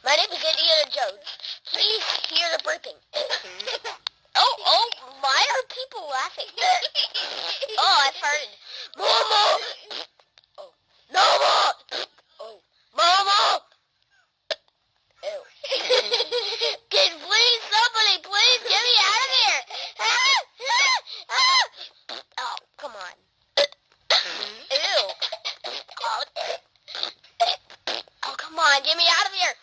My name is Indiana Jones. Please hear the burping. Oh, why are people laughing? Oh, I farted. Mama! Oh, no more! Oh, Mama! Ew. Can please, somebody, please get me out of here! Oh, come on. Ew. Oh, come on, get me out of here!